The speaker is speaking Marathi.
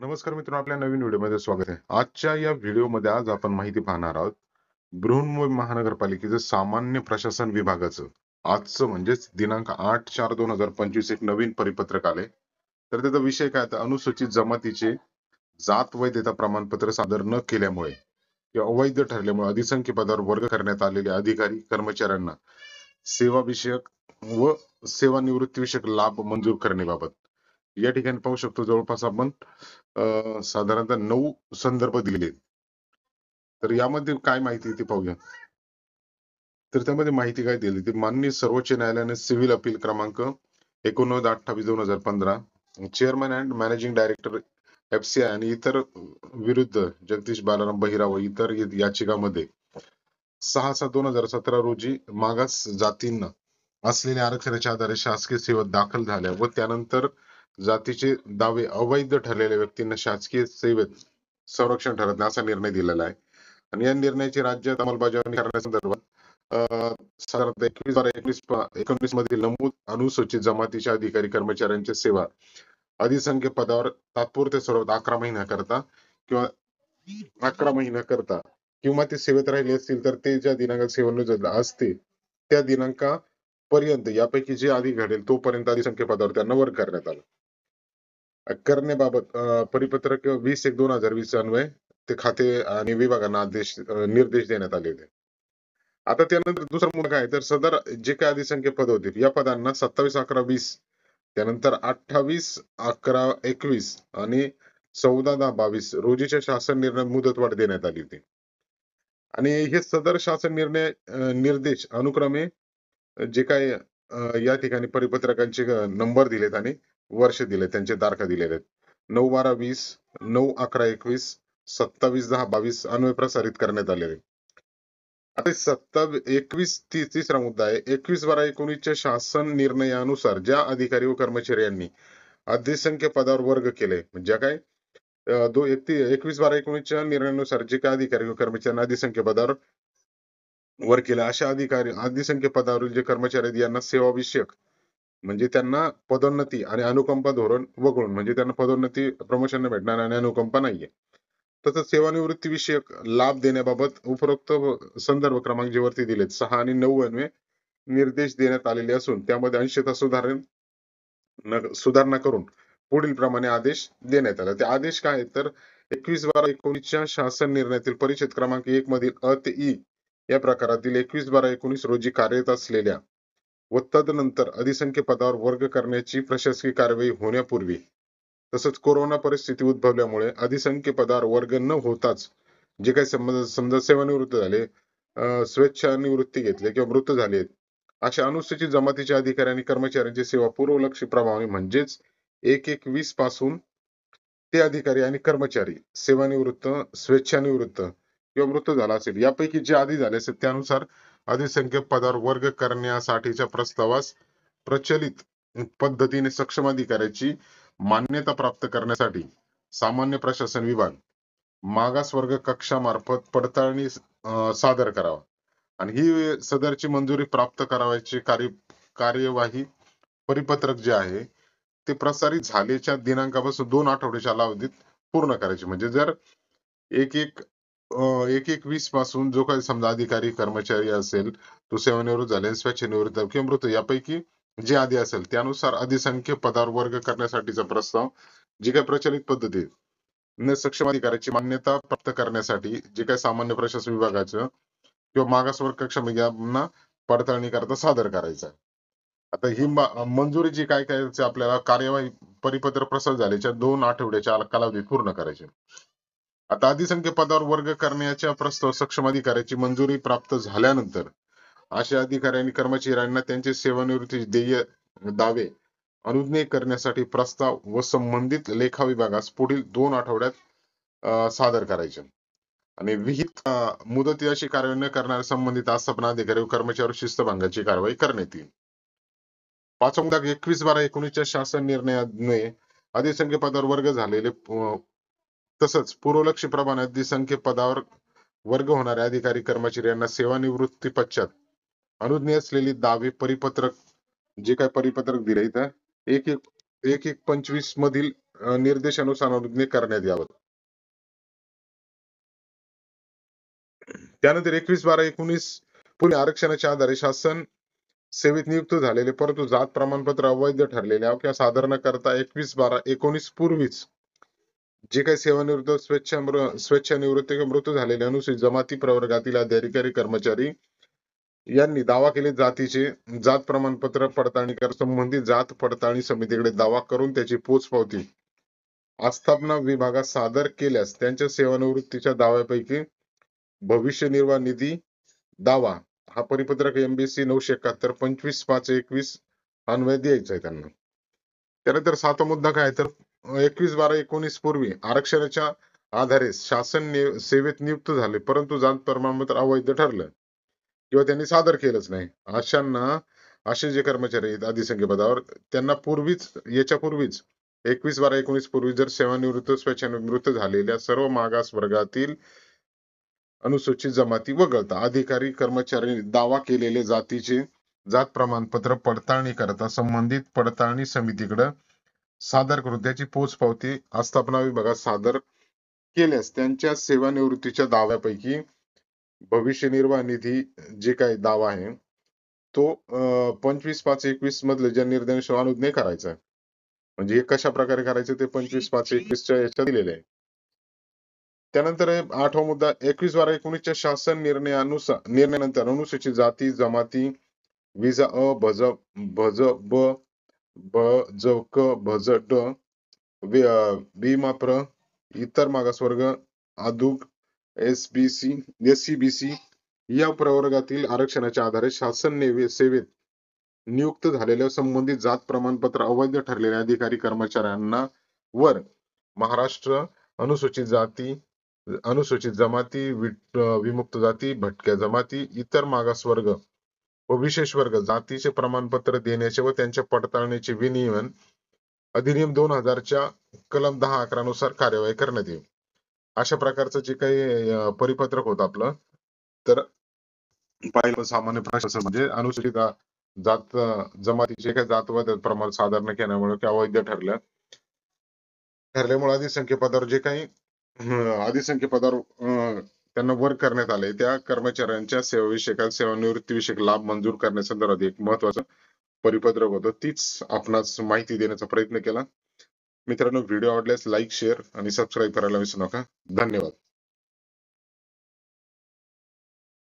नमस्कार मित्रांनो, आपल्या नवीन व्हिडिओमध्ये स्वागत आहे. आजच्या या व्हिडिओमध्ये आज आपण माहिती पाहणार आहोत बृहन्मुंबई महानगरपालिकेचं सामान्य प्रशासन विभागाचं आजचं म्हणजेच दिनांक 8/4/2025 एक नवीन परिपत्रक आले. तर त्याचा विषय काय, तर अनुसूचित जमातीचे जात वैधता प्रमाणपत्र सादर न केल्यामुळे किंवा अवैध ठरल्यामुळे अधिसंख्य पदावर वर्ग करण्यात आलेले अधिकारी कर्मचाऱ्यांना सेवा विषयक व सेवानिवृत्ती विषयक लाभ मंजूर करण्याबाबत. या ठिकाणी पाहू शकतो, जवळपास आपण साधारणतः 9 संदर्भ दिलेले. तर यामध्ये काय माहिती आहे ते पाहूया. तर त्यामध्ये माहिती काय दिली, ते माननीय सर्वोच्च न्यायालयाने सिव्हिल अपील क्रमांक 89/28/2015 chairman and managing director FCI आणि इतर विरुद्ध जगदीश बालाराम बहिरा व इतर याचिकामध्ये 6/7/2017 रोजी मागास जातींना असलेल्या आरक्षणाच्या आधारे शासकीय सेवेत दाखल झाल्या व त्यानंतर जातीचे दावे अवैध ठरलेल्या व्यक्तींना शासकीय सेवेत संरक्षण ठरत नाही असा निर्णय दिलेला आहे. आणि या निर्णयाची राज्यात अंमलबजावणी करण्यासंदर्भात साधारणतः 21/12/19 मधील नमूद अनुसूचित जमातीच्या अधिकारी कर्मचाऱ्यांच्या सेवा अधिसंख्य पदावर तात्पुरत्या स्वरूपात 11 महिन्याकरता किंवा 11 महिन्याकरता किंवा ते सेवेत राहिले असतील तर ते ज्या दिनांकात सेवानिवृत्त असते त्या दिनांकापर्यंत यापैकी जे आधी घडेल तोपर्यंत अधिसंख्य पदावर त्यांना वर्ग करण्यात आलं. करण्याबाबत परिपत्रक 20/1/2020 अन्वये ते खाते आणि विभागांना निर्देश देण्यात आले होते. आता त्यानंतर दुसरा मुद्दा काय, तर सदर जे काही अधिसंख्य पद होते या पदांना 27/11/20 त्यानंतर 28/11/21 आणि 14/10/22 रोजीच्या शासन निर्णयात मुदतवाढ देण्यात आली होती. आणि हे सदर शासन निर्देश अनुक्रमे जे काही या ठिकाणी परिपत्रकांचे नंबर दिलेत आणि वर्ष दिले, त्यांचे तारखा दिलेल्या आहेत. 9/12/20, 9/11/21, 27/10/22 अन्वये प्रसारित करण्यात आलेले. आता तिसरा मुद्दा आहे. 21/12/19 शासन निर्णयानुसार ज्या अधिकारी व कर्मचारी यांनी अधिसंख्य पदावर वर्ग केले, म्हणजे काय 21/12/19 निर्णयानुसार जे काही अधिकारी व कर्मचाऱ्यांना अधिसंख्य पदावर वर केलं अशा अधिकारी अधिसंख्य पदावरील जे कर्मचारी आहेत यांना सेवा विषयक म्हणजे त्यांना पदोन्नती आणि अनुकंपा धोरण वगळून, म्हणजे त्यांना पदोन्नती प्रमोशन भेटणार आणि अनुकंपा नाहीये. तसंच सेवानिवृत्ती विषयक लाभ देण्याबाबत उपरोक्त संदर्भ क्रमांक जे वरती दिलेत 6 आणि 9 अन्वये निर्देश देण्यात आलेले असून त्यामध्ये अंशतः सुधारणा करून पुढील प्रमाणे आदेश देण्यात आले. ते आदेश काय आहेत, तर 21/12/19 शासन निर्णयातील परिच्छेद क्रमांक 1 मधील अ ते ई या प्रकारातील 21/12/19 रोजी कार्यरत असलेल्या व तदनंतर अधिसंख्य पदावर वर्ग करण्याची प्रशासकीय कार्यवाही होण्यापूर्वी तसंच कोरोना परिस्थिती उद्भवल्यामुळे अधिसंख्य पदावर वर्ग न होताच जे काही समजा सेवानिवृत्त झाले, स्वेच्छानिवृत्ती घेतले किंवा मृत झाले अशा अनुसूचित जमातीच्या अधिकारी आणि कर्मचाऱ्यांची सेवा पूर्वलक्षी प्रमाणे म्हणजेच 1/1/20 पासून ते अधिकारी आणि कर्मचारी सेवानिवृत्त, स्वेच्छानिवृत्त किंवा मृत्यू झाला असेल यापैकी जे आधी झाले असेल त्यानुसार अधिसंख्य पदावर वर्ग करण्यासाठीच्या प्रस्तावास प्रचलित पद्धतीने सक्षम अधिकाऱ्याची मान्यता प्राप्त करण्यासाठी सामान्य प्रशासन विभाग मागासवर्ग कक्षामार्फत पडताळणी सादर करावा आणि ही सदरची मंजुरी प्राप्त करावयाची कार्यवाही परिपत्रक जे आहे ते प्रसारित झाल्याच्या दिनांकापासून 2 आठवड्याच्या कालावधीत पूर्ण करायची. म्हणजे जर 1/1/20 पासून जो काही समजा अधिकारी कर्मचारी असेल तो सेवानिवृत्त झाले, स्वेच्छानिवृत्त किंवा मृत यापैकी जे आधी असेल त्यानुसार अधिसंख्य पदावर वर्ग करण्यासाठीचा प्रस्ताव जी काही प्रचलित पद्धती सक्षम अधिकाऱ्याची मान्यता प्राप्त करण्यासाठी जे काही सामान्य प्रशासन विभागाचं किंवा मागासवर्ग कक्षा यांना पडताळणी करता सादर करायचा. आता ही मंजुरी जी काय करायची आपल्याला कार्यवाही परिपत्र प्रसार झाल्याच्या 2 आठवड्याच्या कालावधीत पूर्ण करायचे. आता अधिसंख्य पदावर वर्ग करण्याच्या प्रस्ताव सक्षम अधिकाऱ्याची मंजुरी प्राप्त झाल्यानंतर अशा अधिकारी आणि कर्मचाऱ्यांना त्यांचे सेवानिवृत्ती देय दावे अनुज्ञेय करण्यासाठी प्रस्ताव व संबंधित लेखा विभागास पुढील 2 आठवड्यात सादर करायचे. आणि विहित मुदती अशी कारवाई न करणाऱ्या संबंधित आस्थापना अधिकारी व कर्मचारी शिस्तभंगाची कारवाई करण्यात येईल. 5 मुद्दा 21/12/19 शासन निर्णयान्वये अधिसंख्य पदावर वर्ग झालेले तसंच पूर्वलक्षी प्रमाणे अधिसंख्य पदावर वर्ग होणाऱ्या अधिकारी कर्मचारी यांना सेवानिवृत्ती पश्चात अनुज्ञेय असलेली दावे परिपत्रक जे काही परिपत्रक दिले इथं 1/1/25 मधील निर्देशानुसार अनुज्ञे करण्यात यावं. त्यानंतर 21/12/19 पुणे आरक्षणाच्या आधारे शासन सेवेत नियुक्त झालेले परंतु जात प्रमाणपत्र अवैध ठरलेले किंवा सादर न करता 21/12/19 पूर्वीच जे काही सेवानिवृत्त स्वेच्छानिवृत्ती किंवा मृत्यू झालेले अनुसूचित जमाती प्रवर्गातील अधिकारी कर्मचारी यांनी दावा केले जातीचे जात प्रमाणपत्र पडताळणी कर संबंधित जात पडताळणी समितीकडे दावा करून त्याची पोचपावती आस्थापना विभागात सादर केल्यास त्यांच्या सेवानिवृत्तीच्या दाव्यापैकी भविष्य निर्वाह निधी दावा हा परिपत्रक MBC 971 25/5/21 अन्वये द्यायचा आहे त्यांना. त्यानंतर 7वा मुद्दा काय तर 21/12/19 पूर्वी आरक्षणाच्या आधारे शासन सेवेत नियुक्त झाले परंतु जात प्रमाणपत्र अवैध ठरलं किंवा त्यांनी सादर केलंच नाही अशांना असे जे कर्मचारी आहेत अधिसंख्य पदावर त्यांना याच्या पूर्वीच 21/12/19 पूर्वी जर सेवानिवृत्त स्वेच्छानिवृत्त झालेल्या सर्व मागास वर्गातील अनुसूचित जमाती वगळता अधिकारी कर्मचारी दावा केलेले जातीचे जात प्रमाणपत्र पडताळणी करता संबंधित पडताळणी समितीकडे सादर करून त्याची पोचपावती आस्थापना विभागात सादर केल्यास त्यांच्या सेवानिवृत्तीच्या दाव्यापैकी भविष्य निर्वाह निधी जे काही दावा आहे तो 25/5/21 मधले जननिर्देश अनुज्ञे करायचा. म्हणजे हे कशा प्रकारे करायचं ते 25/5/21 याच्यात दिलेले आहे. त्यानंतर 8वा मुद्दा 21/12/19 शासन निर्णयानंतर अनुसूचित जाती जमाती विजा अ भज भज ब भज क भज ड विमाप्र इतर मागासवर्ग अदुग SCBC या प्रवर्गातील आरक्षणाच्या आधारे शासन सेवेत नियुक्त झालेल्या संबंधित जात प्रमाणपत्र अवैध ठरलेल्या अधिकारी कर्मचाऱ्यांना वर महाराष्ट्र अनुसूचित जाती अनुसूचित जमाती विमुक्त जाती भटक्या जमाती इतर मागासवर्ग व विशेष वर्ग जातीचे प्रमाणपत्र देण्याचे व त्यांच्या पडताळणीचे विनियमन अधिनियम 2000च्या कलम 10-11 नुसार कार्यवाही करण्यात येईल. अशा प्रकारचं जे काही परिपत्रक होतं आपलं तर पाहिलं सामान्य प्रश्न म्हणजे अनुसूचित जात जमातीचे काही जातवाद प्रमाण सादर न केल्यामुळे किंवा अवैध ठरल्यामुळे अधिसंख्य पदावर जे काही अधिसंख्य पदावर त्यांना वर्ग करण्यात आले त्या कर्मचाऱ्यांच्या सेवाविषयक सेवानिवृत्तीविषयक लाभ मंजूर करण्यासंदर्भात एक महत्वाचं परिपत्रक होतं. तीच आपणास माहिती देण्याचा प्रयत्न केला. मित्रांनो, व्हिडिओ आवडल्यास लाईक शेअर आणि सबस्क्राईब करायला विसरू नका. धन्यवाद.